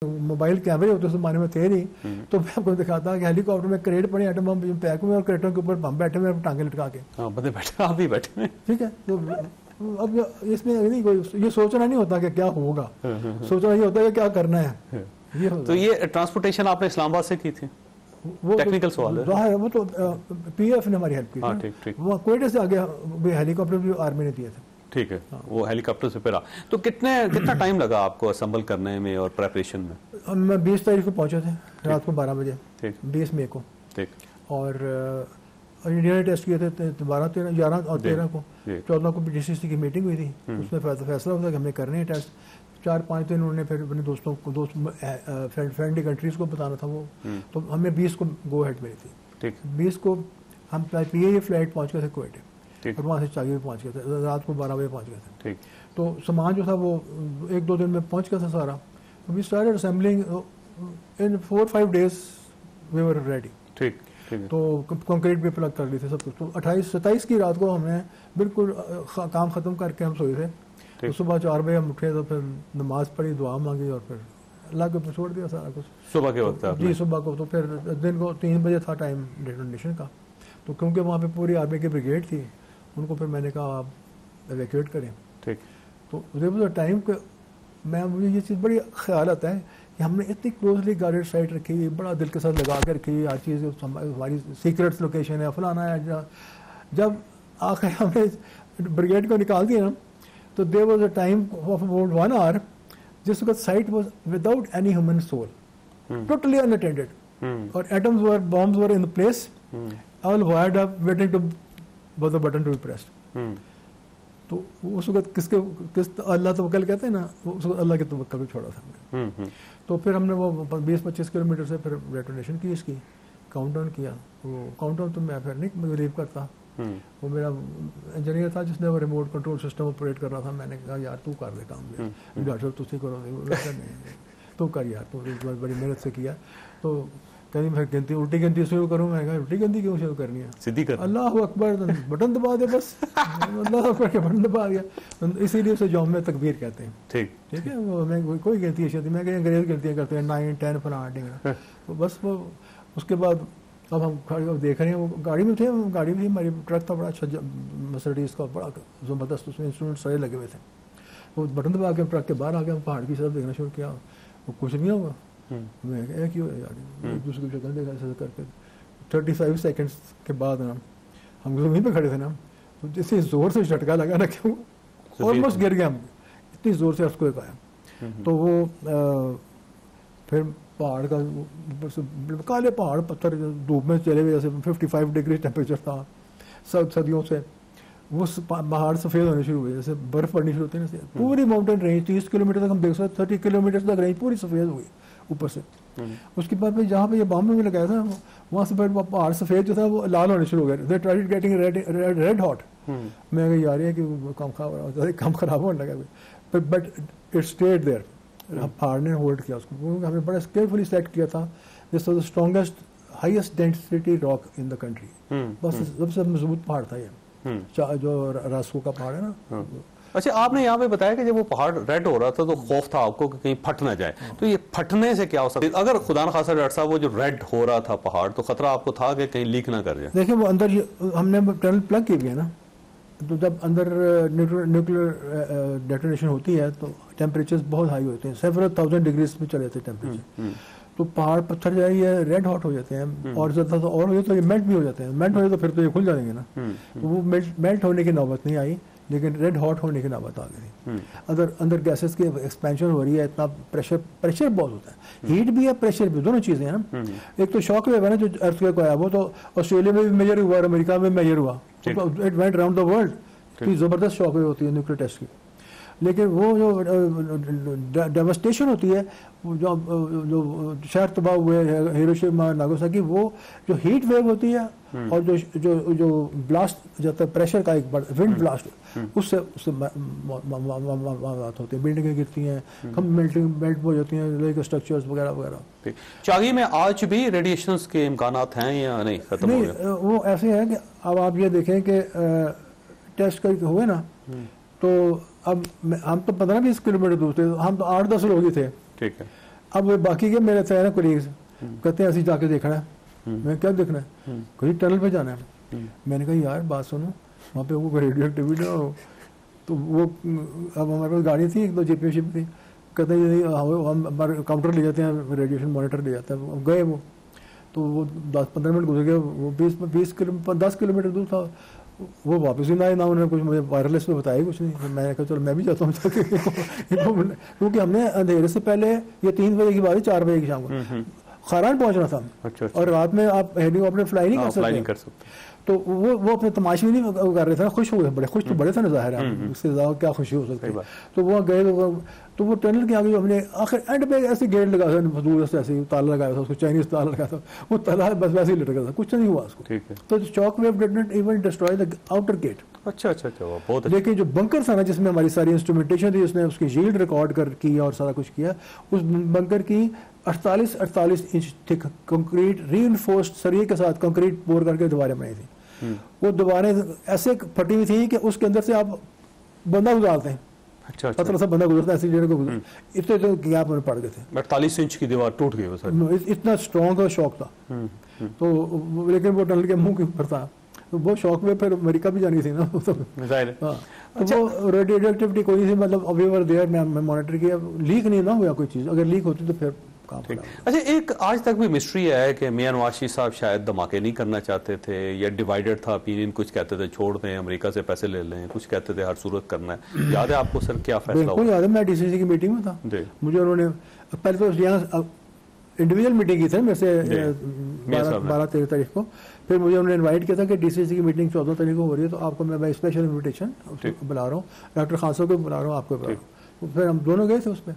Mobile कैमरे होते उस जमाने में थे नहीं, तो मैं आपको दिखाता कि हेलीकॉप्टर में क्रेट पड़े एटम बम पैक हुए और क्रेटों के ऊपर बम बैठे हुए टांगे लटका के। हाँ, बंदे बैठे, आप भी बैठे हुए। ठीक है, तो अब इसमें नहीं कोई ये सोचना नहीं होता कि क्या होगा, सोचना ये होता है कि क्या करना है। तो ये ट्रांसपोर्टेशन आपने इस्लामाबाद से की थी? वो टेक्निकल सवाल है, वो तो पीएफ ने हमारी हेल्प की। हाँ, ठीक ठीक। वो क्वेटा से आगे हेलीकॉप्टर भी आर्मी ने दिए थे। ठीक है, वो हेलीकॉप्टर से फिर तो कितना टाइम लगा आपको असेंबल करने में और प्रेपरेशन में? मैं 20 तारीख को पहुंचे थे, रात को 12 बजे। ठीक, 20 मई को। ठीक। और इंडिया ने टेस्ट किए थे 12, 13, 11 और 13 को। 14 को DCC की मीटिंग हुई थी, उसमें फैसला हुआ था कि हमने करने हैं टेस्ट। 4-5 दिन उन्होंने फिर अपने दोस्तों को फ्रेंडली कंट्रीज को बताना था वो, तो हमें 20 को गो हेड मिली थी। ठीक। 20 को हम PIA फ्लाइट पहुंच गए थे क्वेटा, और वहाँ से चागी पहुंच गए थे, रात को 12 बजे पहुंच गए थे। ठीक। तो सामान जो था वो 1-2 दिन में पहुंच गया था सारा। We started assembling in 4-5 days we were ready. ठीक। तो कंक्रीट भी प्लग कर ली थी सब कुछ। तो 28-27 की रात को हमने बिल्कुल काम खत्म करके हम सोए थे। तो सुबह 4 बजे हम उठे, तो फिर नमाज पढ़ी, दुआ मांगी और फिर अल्लाह के ऊपर छोड़ दिया सारा कुछ। सुबह के वक्त? जी, सुबह को। तो फिर दिन को 3 बजे था टाइम डेटोनेशन का। तो क्योंकि वहाँ पे पूरी आर्मी की ब्रिगेड थी, उनको फिर मैंने कहा आप एवैक्यूएट करें। ठीक। तो उधर टाइम के मुझे ये चीज़ बड़ी ख्याल आता है कि हमने इतनी क्लोजली गार्डेड साइट रखी, बड़ा दिल के साथ लगा के रखी, हर चीज़ हमारी सीक्रेट्स लोकेशन है, फलाना है। जब आखिर हमने ब्रिगेड को निकाल दिया ना, तो there was a time of about 1 hour जिस वक्त site was without any human soul, totally unattended, और atoms were bombs were in the place, all wired up waiting to for the button to be pressed. तो उस वक्त किस अल्लाह तवक्कल कहते हैं ना, उस वक्त अल्लाह के तवक्कल पे छोड़ा था हमने। तो फिर हमने वो 20-25 किलोमीटर से फिर डेटोनेशन की, इसकी काउंटडाउन किया। वो काउंटडाउन तो मैं फिर नहीं बिलीव करता, वो मेरा इंजीनियर था जिसने वो रिमोट कंट्रोल सिस्टम ऑपरेट कर रहा था। मैंने कहा यार तू कर दे काम, डॉक्टर तुझसे करो, तू कर यार, तू बड़ी मेहनत से किया। तो कहीं मैं गिनती उल्टी गिनती शुरू करूँ, मैं कहा उल्टी गिनती क्यों शुरू करनी है, सीधी कर, अल्लाह अकबर बटन दबा दे बस। अल्लाह अकबर के बटन दबा दिया, इसीलिए उसे यौम में तकबीर कहते हैं। ठीक ठीक है, वो मैं कोई गिनती ऐसी होती, मैं कहीं अंग्रेज गिनतियाँ करते हैं 9, 10 फलाना। तो बस वो उसके बाद अब हम देख रहे हैं, वो गाड़ी में थे, गाड़ी भी हमारी ट्रक था बड़ा अच्छा मर्सिडीज का, बड़ा ज़बरदस्त, उसमें इंस्ट्रूमेंट सारे लगे हुए थे। वो बटन दबा के ट्रक के बाहर आ गया, पहाड़ की तरफ देखना शुरू किया, वो कुछ नहीं हुआ। मैं क्यों यार एक दूसरे की शक्ल देखा ऐसे करके। 35 सेकंड्स के बाद ना हम वहीं पे खड़े थे ना, तो जैसे जोर से झटका लगा ना कि ऑलमोस्ट गिर गया, हम इतनी जोर से उसको दिखाया। तो वो फिर पहाड़ का ऊपर से काले पहाड़ पत्थर धूप में चले हुए, जैसे 55 डिग्री टेम्परेचर था सदियों से, वो पहाड़ सफ़ेद होने शुरू हुए, जैसे बर्फ़ पड़नी शुरू होती है ना। पूरी माउंटेन रेंज 30 किलोमीटर तक हम देख सकते, 30 किलोमीटर तक रेंज पूरी सफ़ेद हुई ऊपर से। उसके बाद में जहाँ पे ये बम भी लगाया था, वहाँ से फिर पहाड़ सफ़ेद जो था वो लाल होने शुरू हो गया, they tried getting red hot. मैं कहा यार ये कि कम खराब होने लगा, बट इट स्टेड देयर। पहाड़ ने होल्ड किया उसको, हमें बड़ा केयरफुली सेलेक्ट किया था। This was the strongest highest density rock in the country, बस सबसे मजबूत पहाड़ था ये, जो रास्को का पहाड़ है ना। अच्छा, आपने यहाँ पे बताया कि जब वो पहाड़ रेड हो रहा था तो खौफ था आपको कि कहीं फट ना जाए, तो ये फटने से क्या हो सकता है? अगर खुदा न खासा डॉक्टर साहब वो जो रेड हो रहा था पहाड़, तो खतरा आपको था कि कहीं लीक ना कर जाए? देखिए वो अंदर हमने टनल प्लग की हुई है ना, तो जब अंदर न्यूक्लियर डेटोनेशन होती है तो टेम्परेचर बहुत हाई होते हैं, सेवरल 1000 डिग्रीज में चले जाते हैं टेम्परेचर। तो पहाड़ पत्थर जो है ये रेड हॉट हो जाते हैं, और ज़्यादा तो और हो जाए तो ये मेल्ट भी हो जाते हैं। मेल्ट हो जाए तो फिर तो ये खुल जाएंगे ना। तो वो मेल्ट होने की नौबत नहीं आई, लेकिन रेड हॉट होने की नौबत आ गई। अगर अंदर गैसेस की एक्सपेंशन हो रही है, इतना प्रेशर बहुत होता है, हीट भी है प्रेशर भी, दोनों चीज़ें हैं ना। एक तो शॉक वेव है ना जो अर्थक्वेक आया, वो तो ऑस्ट्रेलिया में भी मेजर हुआ और अमेरिका में मेजर हुआ, it went around the world. तो ज़बरदस्त शॉक वेव होती है न्यूक्लियर टेस्ट की। लेकिन वो जो डेवस्टेशन होती है, जो शहर तबाह हुए हिरोशिमा नागासाकी, वो जो हीट वेव होती है और जो ब्लास्ट जाता है प्रेशर का एक विंड ब्लास्ट, उससे बात होती है, बिल्डिंगें गिरती हैं, मेल्ट हो जाती हैं, लाइक स्ट्रक्चर्स वगैरह वगैरह। चागी में आज भी रेडिएशन के इम्कानात हैं या नहीं, खत्म हो गए? वो ऐसे है कि अब आप ये देखें कि टेस्ट करके हुए ना, तो अब हम तो 15-20 किलोमीटर दूर थे, हम तो 8-10 लोग ही थे। ठीक है। अब वो बाकी के मेरे थे ना कोलीग्स कहते हैं ऐसे जाके देखना है, मैं क्या देखना है, कोई टनल पे जाना है। मैंने कहा यार बात सुनो, वहाँ पे वो रेडियो एक्टिविटी ना हो, तो वो अब हमारे पास गाड़ी थी, एक दो जीपी शिप थी, कहते हैं हम काउंटर ले जाते हैं, रेडिएशन मॉनिटर ले जाते हैं। गए वो, तो वो 10-15 मिनट गुजर गए, वो 10 किलोमीटर दूर था, वो वापस ही ना आए, ना उन्होंने कुछ मुझे वायरलेस में बताया कुछ नहीं। मैंने कहा चलो मैं भी जाता हूँ क्योंकि हमने अंधेरे से पहले, ये 3 बजे की बात है, 4 बजे की शाम को खरान पहुंचना था। अच्छा। और रात में आप हेलीकॉप्टर फ्लाई नहीं कर सकते। तो वो अपने तमाशे नहीं कर रहे थे, खुश हुए, बड़े खुश तो बड़े थे ना, जाहिर है इससे ज़्यादा क्या खुशी हो सकती है। तो वहाँ गए तो वो टनल के आगे जो हमने आखिर एंड पे ऐसे गेट लगा था, दूर से ऐसे ताला लगाया था, उसको चाइनीज ताला लगाया था, वो ताला बस वैसे ही लटका था, कुछ नहीं हुआ उसको। तो shock wave did not even destroy the outer gate. अच्छा, बहुत। लेकिन जो बंकर था ना, जिसमें हमारी सारी इंस्ट्रूमेंटेशन थी, उसने उसकी यील्ड रिकॉर्ड कर की और सारा कुछ किया, उस बंकर की 48 इंच थिक कंक्रीट रीइंफोर्स्ड सरिये के साथ कंक्रीट पोर करके दीवारें बनाई थी। वो दीवारें ऐसे फटी हुई थी कि उसके अंदर से आप बंदा गुजारते हैं। अच्छा। 17 से बंदा गुजरता है ऐसी जगह को गुजर, इतने तो गैप में पड़ गए थे। 48 इंच की दीवार टूट गई वो, इतना स्ट्रॉन्ग और शॉक था। तो लेकिन वो टनल के मुंह के ऊपर था, तो वो शॉक में फिर अमेरिका भी जानी थी ना। तो वो रेडियो एक्टिविटी कोई नहीं थी, मतलब अभी वर देयर, मैं मॉनिटर किया, लीक नहीं ना हुआ कोई चीज़, अगर लीक होती तो फिर काम। अच्छा, एक आज तक भी मिस्ट्री है कि मियां नवाज शरीफ साहब शायद धमाके नहीं करना चाहते थे, या डिवाइडेड था ओपिनियन, कुछ कहते थे छोड़ दें, अमेरिका से पैसे ले लें, कुछ कहते थे हर सूरत करना है। याद है आपको सर क्या फैसला हुआ? बिल्कुल याद है, मैं डीसीसी की मीटिंग में था, मुझे उन्होंने पहले तो यहाँ इंडिविजुअल मीटिंग की थी मेरे से 12-13 तारीख को, फिर मुझे उन्होंने इनवाइट किया था कि डीसीसी की मीटिंग 14 तारीख को हो रही है, तो आपको मैं स्पेशल इन्विटेशन बुला रहा हूँ, डॉक्टर खान साहब को बुला रहा हूँ, आपको बुला रहा हूँ। फिर हम दोनों गए थे उसमें,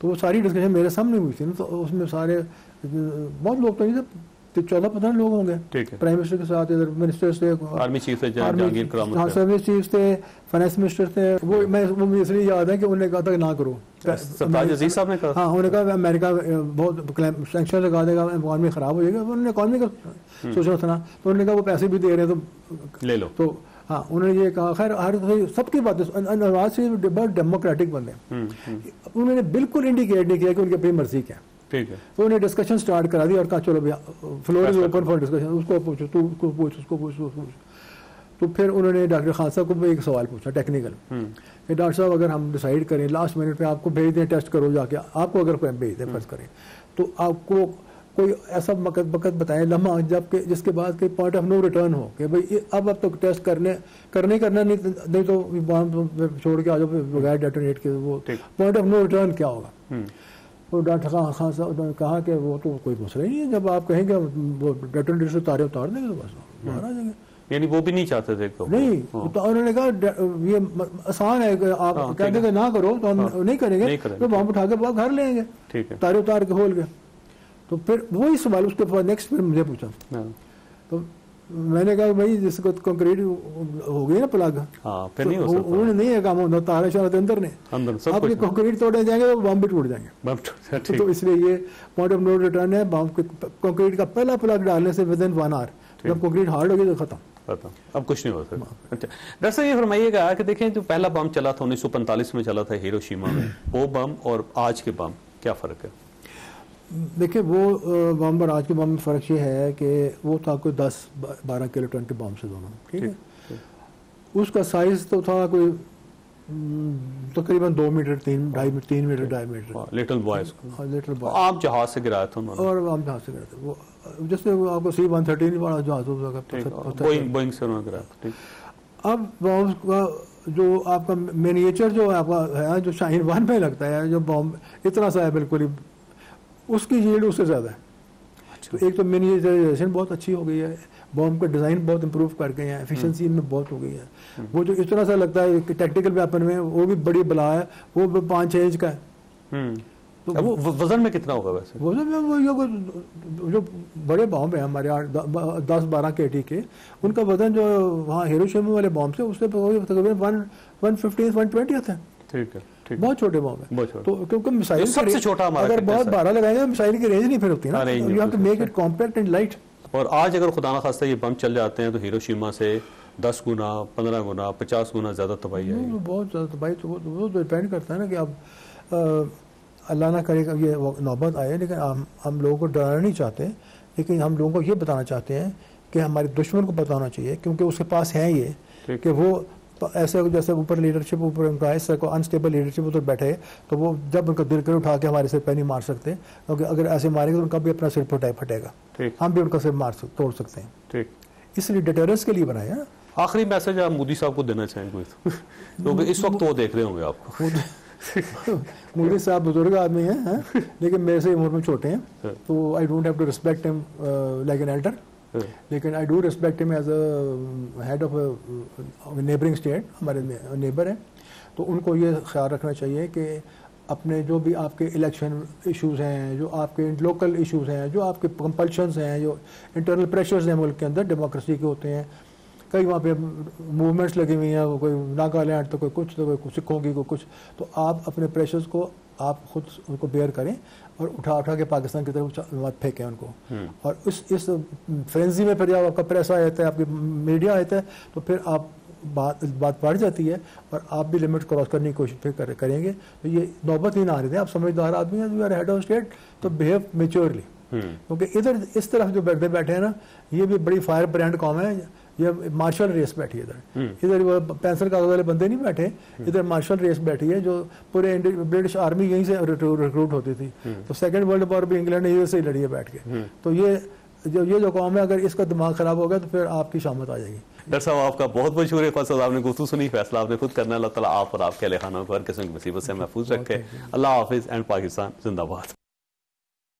तो वो सारी डिस्कशन मेरे सामने हुई थी ना, तो उसमें सारे बहुत लोग तो नहीं थे, 14-15 लोग होंगे, प्राइम मिनिस्टर के साथ, इधर मिनिस्टर्स थे, आर्मी चीफ थे, जहांगीर करामत, सर्विस चीफ थे, फाइनेंस मिनिस्टर थे। वो मुझे इसलिए याद है कि उन्होंने कहा था कि ना करो, सरताज अजीज साहब ने कहा, हाँ उन्होंने कहा अमेरिका बहुत सैंक्शन लगा देगा, इकॉनमी खराब हो जाएगा, उन्होंने इकॉनमी का सोचना था ना, तो उन्होंने कहा वो पैसे भी दे रहे हैं तो ले लो। तो हाँ उन्होंने ये कहा, खैर हर सबकी बात है, नवाज शरीफ बहुत डेमोक्रेटिक बंदे, उन्होंने बिल्कुल इंडिकेट नहीं किया कि उनकी अपनी मर्जी क्या। ठीक है। तो उन्हें डिस्कशन स्टार्ट करा दी और कहा चलो भैया floor is open for discussion, उसको पूछो, तू उसको पूछ, उसको पूछ, उसको पूछ। तो फिर उन्होंने डॉक्टर खान साहब को भी एक सवाल पूछा टेक्निकल, कि डॉक्टर साहब अगर हम डिसाइड करें लास्ट मिनट पे आपको भेज दें, टेस्ट करो जाके, आपको अगर भेज दें फर्ज करें, तो आपको कोई ऐसा वक़्त बताएं लम्हा जबकि जिसके बाद कोई पॉइंट ऑफ नो रिटर्न हो, कि भाई अब तो टेस्ट करना नहीं तो बॉम्ब छोड़ के आ जाओ बगैर डेटोनेट के, वो पॉइंट ऑफ नो रिटर्न क्या होगा। तो डॉक्टर खान साहब ने कहा कि वो तो कोई मसला ही नहीं है, जब आप कहेंगे वो डेटोनेटर से उतार देंगे तो बस बाहर आ जाएंगे। यानी वो भी नहीं चाहते थे को? नहीं, तो उन्होंने कहा ये आसान है, आप कह देंगे ना करो तो हम नहीं करेंगे, तो बॉम्ब उठा के बाहर घर लेंगे, तारे उतार के खोल के। तो फिर वही सवाल उसके बाद नेक्स्ट फिर मुझे पूछा, तो मैंने कहा भाई जिसको कंक्रीट हो गई ना प्लग, फिर नहीं हो सकता, उन्होंने नहीं है काम होता, तारे शारे अंदर ने आपके कंक्रीट तोड़े जाएंगे तो बम भी टूट जाएंगे। तो इसलिए ये पॉइंट ऑफ नो रिटर्न है, बम कंक्रीट का पहला प्लग डालने से विद इन 1 आवर, जब कंक्रीट हार्ड होगी तो खत्म, अब कुछ नहीं हो सकता। अच्छा डॉक्टर साहब ये फरमाइएगा कि देखें जो पहला बम चला था 1945 में चला था हिरोशिमा में, वो बम और आज के बम क्या फ़र्क है? देखिए वो बम और आज के बम में फ़र्क ये है कि वो था कोई 10-12 किलो टन के बम से दोनों, ठीक है। उसका साइज़ तो था कोई तकरीबन 2 metre 3 metre 2.5 metre, little boys, little boy आप जहाज से गिराया था उन्होंने, और आम जहाज से गिराया था वो, जैसे आपको C-130 वाला जहाज होगा, बोइंग से उन्होंने गिराया। अब बॉम्ब का जो आपका मिनिएचर जो आपका है, जो शाहीन 1 में लगता है, जो बॉम्ब इतना सा है बिल्कुल ही, उसकी यील्ड उससे ज़्यादा है। तो एक तो मिनिएचराइजेशन बहुत अच्छी हो गई है, बॉम्ब का डिज़ाइन बहुत इंप्रूव कर गए हैं, एफिशिएंसी में बहुत हो गई है। वो जो इतना सा लगता है कि टैक्टिकल वेपन में, वो भी बड़ी बला है, वो 5-6 इंच का है। तो वो वजन में कितना होगा वैसे? वजन में वो जो बड़े बॉम्ब हैं हमारे 10-12 kg के, उनका वजन जो वहाँ हिरोशिमा वाले बॉम्ब से उससे तकरीबन 115-120 आता है। ठीक है, बहुत छोटे बॉम्ब है। तो क्योंकि मिसाइल सबसे छोटा हमारा, अगर बहुत बड़ा लगाएंगे तो मिसाइल की रेंज नहीं फिर होती ना, you have to make it compact and light. और आज अगर खुदा ना खास्ता ये बम चल जाते हैं तो हिरोशिमा से 10 गुना, 15 गुना, 50 गुना ज्यादा तबाही आएगी। बहुत ज़्यादा तबाही, तो वो डिपेंड करता है ना कि अल्लाह ना करे ये नौबत आए, लेकिन हम लोगों को डराना नहीं चाहते, लेकिन हम लोगों को ये बताना चाहते हैं कि हमारे दुश्मन को पता होना चाहिए, क्योंकि उसके पास है ये कि वो ऐसे जैसे ऊपर लीडरशिप ऊपर उनका इस तरह को अनस्टेबल लीडरशिप उधर बैठे, तो वो जब उनका दिल कर उठा के हमारे सिर पे नहीं मार सकते, क्योंकि अगर ऐसे मारेंगे तो उनका भी अपना सिर फटेगा, हम भी उनका सिर तोड़ सकते हैं। ठीक, इसलिए डिटरेंस के लिए बनाया। आखिरी मैसेज आप मोदी साहब को देना चाहेंगे क्योंकि इस वक्त वो देख रहे होंगे आपको। मोदी साहब बुजुर्ग आदमी हैं, लेकिन मेरे से उम्र में छोटे हैं, तो I don't have to respect him like an elder, लेकिन I do respect him as a head of neighbouring state, हमारे नेबर हैं, तो उनको ये ख्याल रखना चाहिए कि अपने जो भी आपके इलेक्शन इश्यूज़ हैं, जो आपके लोकल इश्यूज़ हैं, जो आपके कंपल्शंस हैं, जो इंटरनल प्रेशर्स हैं मुल्क के अंदर डेमोक्रेसी के होते हैं, कई वहाँ पे मूवमेंट्स लगी हुई हैं, कोई नागालैंड तो कोई कुछ, तो कोई सिखों की कोई कुछ, तो आप अपने प्रेशर्स को आप खुद उनको बेयर करें और उठा के पाकिस्तान की तरफ मत फेंकें उनको। और इस फ्रेंजी में फिर जब आपका प्रेस आ जाता है, आपकी मीडिया आता है, तो फिर आप बात बढ़ जाती है और आप भी लिमिट क्रॉस करने की कोशिश फिर करेंगे, तो ये नौबत ही ना आ रही थी। आप समझदार आदमी हैं, you are head of state, तो बिहेव मेच्योरली, क्योंकि इधर इस तरफ जो बैठे हैं ना, ये भी बड़ी फायर ब्रांड कॉम है, ये मार्शल रेस बैठी है इधर वो पेंसिल कागज वाले बंदे नहीं बैठे, इधर मार्शल रेस बैठी है, जो पूरे ब्रिटिश आर्मी यहीं से रिक्रूट होती थी, तो सेकंड वर्ल्ड वॉर भी इंग्लैंड ने से ही लड़ी है बैठ के। तो ये जो कौम है, अगर इसका दिमाग खराब हो गया तो फिर आपकी शामत आ जाएगी। डॉक्टर साहब आपका बहुत बहुत शुक्रिया, खासा आपने गुफ्तगू सुनी, फैसला आपने खुद करना, अल्लाह ताला आप और आपके अहले खाना को हर किस्म की मुसीबत से महफूज रखे। अल्लाह हाफिज़ एंड पाकिस्तान जिंदाबाद।